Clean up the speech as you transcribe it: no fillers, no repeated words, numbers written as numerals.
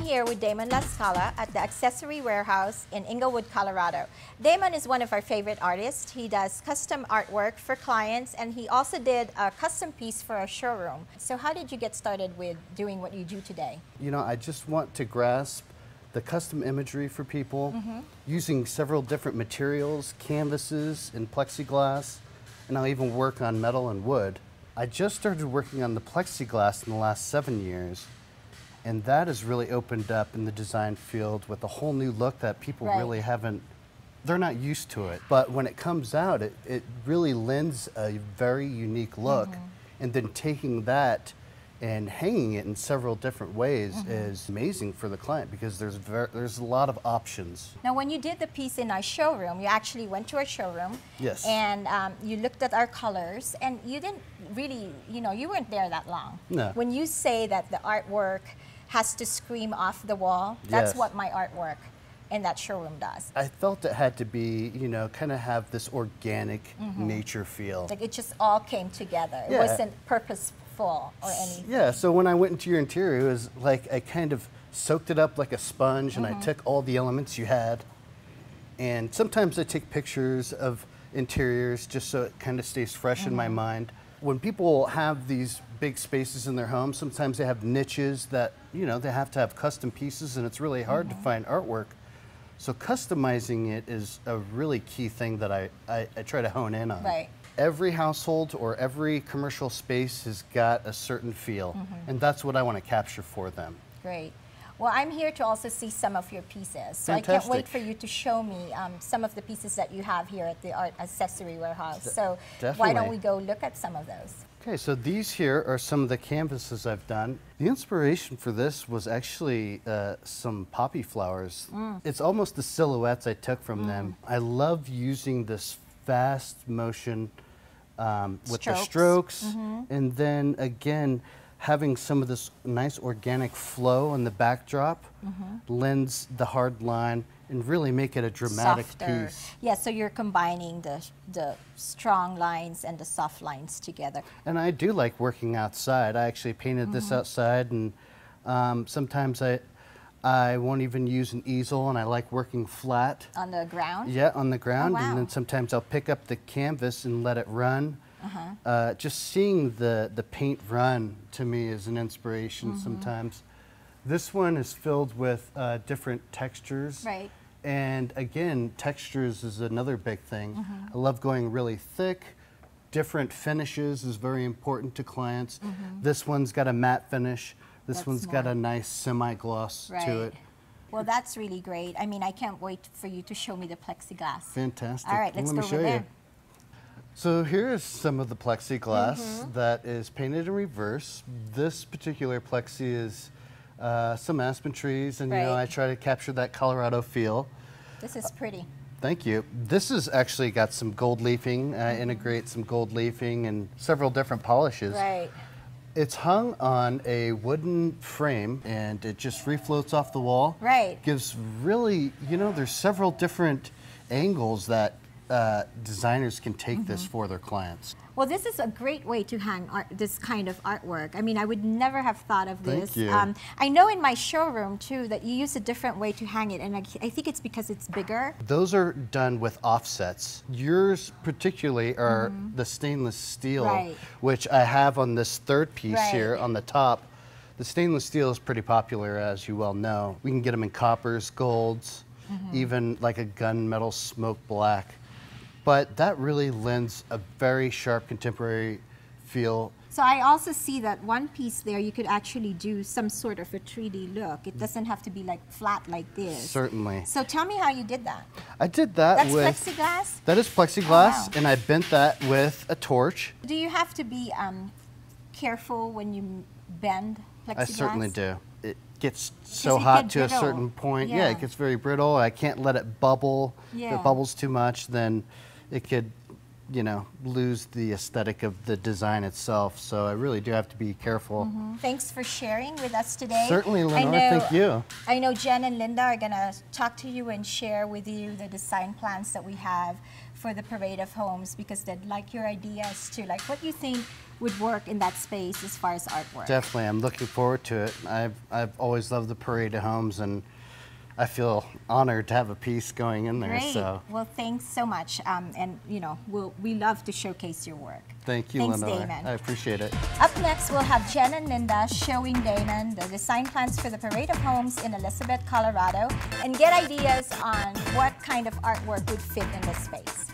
here with Damon La Scala at the Accessory Warehouse in Inglewood, Colorado. Damon is one of our favorite artists. He does custom artwork for clients, and he also did a custom piece for our showroom. So how did you get started with doing what you do today? You know, I just want to grasp the custom imagery for people using several different materials, canvases and plexiglass, and I'll even work on metal and wood. I just started working on the plexiglass in the last 7 years, and that has really opened up in the design field with a whole new look that people really haven't, they're not used to it. But when it comes out, it really lends a very unique look, and then taking that and hanging it in several different ways is amazing for the client because there's a lot of options. Now, when you did the piece in our showroom, you actually went to our showroom. Yes. And you looked at our colors, and you didn't really, you weren't there that long. No. When you say that the artwork has to scream off the wall, that's what my artwork in that showroom does. I felt it had to be, kind of have this organic nature feel. Like it just all came together. It wasn't purposeful or anything. Yeah, so when I went into your interior, it was like I kind of soaked it up like a sponge, and I took all the elements you had. And sometimes I take pictures of interiors just so it kind of stays fresh in my mind. When people have these big spaces in their home, sometimes they have niches that, they have to have custom pieces, and it's really hard to find artwork. So customizing it is a really key thing that I try to hone in on. Right. Every household or every commercial space has got a certain feel, and that's what I want to capture for them. Great. Well, I'm here to also see some of your pieces. So Fantastic. I can't wait for you to show me some of the pieces that you have here at the Art Accessory Warehouse. So why don't we go look at some of those? Okay, so these here are some of the canvases I've done. The inspiration for this was actually some poppy flowers. It's almost the silhouettes I took from them. I love using this fast motion with the strokes, and then again, having some of this nice organic flow in the backdrop lends the hard line and really make it a dramatic piece. Yeah, so you're combining the strong lines and the soft lines together. And I do like working outside. I actually painted this outside, and sometimes I won't even use an easel, and I like working flat. On the ground? Yeah, on the ground. Oh, wow. And then sometimes I'll pick up the canvas and let it run. Just seeing the paint run to me is an inspiration sometimes. This one is filled with different textures. Right. And again, textures is another big thing. I love going really thick. Different finishes is very important to clients. This one's got a matte finish. This one's got a nice semi-gloss to it. Well, that's really great. I mean, I can't wait for you to show me the plexiglass. Fantastic. All right, let's go over there. So here's some of the plexiglass that is painted in reverse. This particular plexi is some aspen trees, and I try to capture that Colorado feel. This is pretty. Thank you. This has actually got some gold leafing. I integrate some gold leafing and several different polishes. Right. It's hung on a wooden frame, and it just refloats off the wall. Right. Gives really, there's several different angles that designers can take this for their clients. Well, this is a great way to hang this kind of artwork. I mean, I would never have thought of this. Thank you. I know in my showroom, too, that you use a different way to hang it, and I think it's because it's bigger. Those are done with offsets. Yours particularly are the stainless steel, which I have on this third piece here on the top. The stainless steel is pretty popular, as you well know. We can get them in coppers, golds, even like a gunmetal smoke black. But that really lends a very sharp contemporary feel. So I also see that one piece there, you could actually do some sort of a 3D look. It doesn't have to be like flat like this. Certainly. So tell me how you did that. I did that with... That's plexiglass? That is plexiglass, and I bent that with a torch. Do you have to be careful when you bend plexiglass? I certainly do. It gets so hot to a certain point. Yeah, it gets very brittle. I can't let it bubble. If it bubbles too much, then it could you know, lose the aesthetic of the design itself. So I really do have to be careful. Thanks for sharing with us today. Certainly, Lenore, thank you. I know Jen and Linda are going to talk to you and share with you the design plans that we have for the Parade of Homes, because they'd like your ideas to, like, what you think would work in that space as far as artwork. Definitely, I'm looking forward to it. I've always loved the Parade of Homes, and I feel honored to have a piece going in there. Great. So. Well, thanks so much, and you know, we love to showcase your work. Thank you, Thanks, Lenore. Damon. I appreciate it. Up next, we'll have Jen and Linda showing Damon the design plans for the Parade of Homes in Elizabeth, Colorado, and get ideas on what kind of artwork would fit in this space.